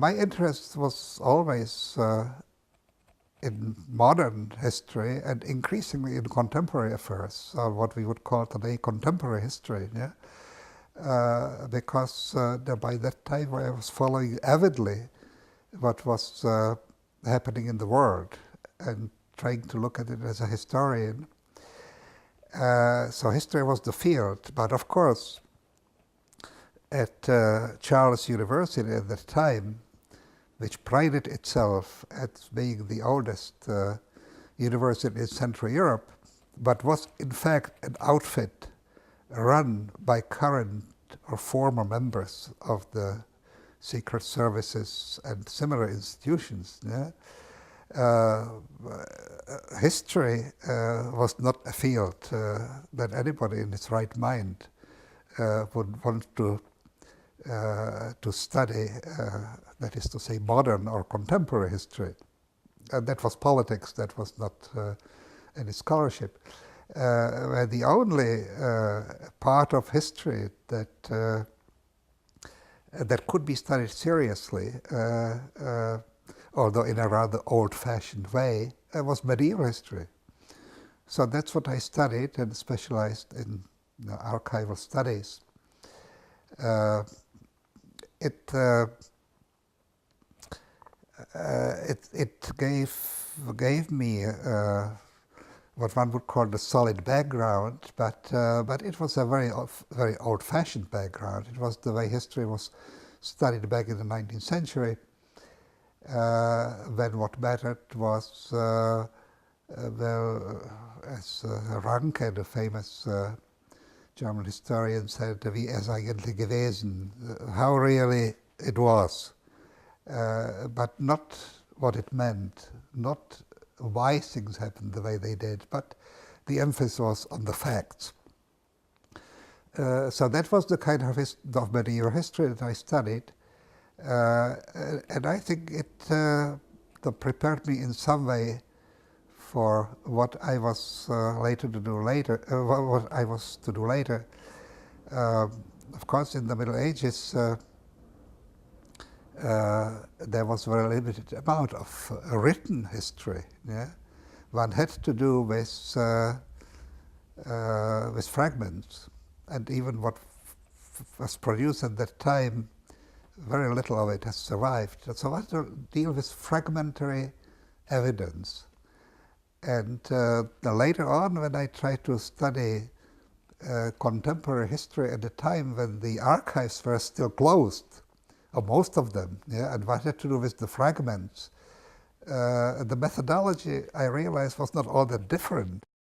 My interest was always in modern history and increasingly in contemporary affairs, or what we would call today contemporary history. Yeah? Because by that time I was following avidly what was happening in the world and trying to look at it as a historian. So history was the field, but of course at Charles University at that time, which prided itself as being the oldest university in Central Europe, but was in fact an outfit run by current or former members of the secret services and similar institutions. Yeah? History was not a field that anybody in his right mind would want to study, that is to say, modern or contemporary history. And that was politics, that was not any scholarship. The only part of history that that could be studied seriously, although in a rather old-fashioned way, was medieval history. So that's what I studied and specialized in archival studies. It gave me what one would call the solid background, but it was a very old-fashioned background. It was the way history was studied back in the 19th century, when what mattered was, well, as Ranke, the famous German historian, said, wie es eigentlich gewesen, how really it was, but not what it meant, not why things happened the way they did, but the emphasis was on the facts. So that was the kind of medieval history that I studied, and I think it prepared me in some way for what I was what I was to do later. Of course, in the Middle Ages, there was very limited amount of written history. Yeah? One had to do with fragments, and even what was produced at that time, very little of it has survived. So I had to deal with fragmentary evidence. And later on, when I tried to study contemporary history at a time when the archives were still closed, or most of them, yeah, and what had to do with the fragments, the methodology, I realized, was not all that different.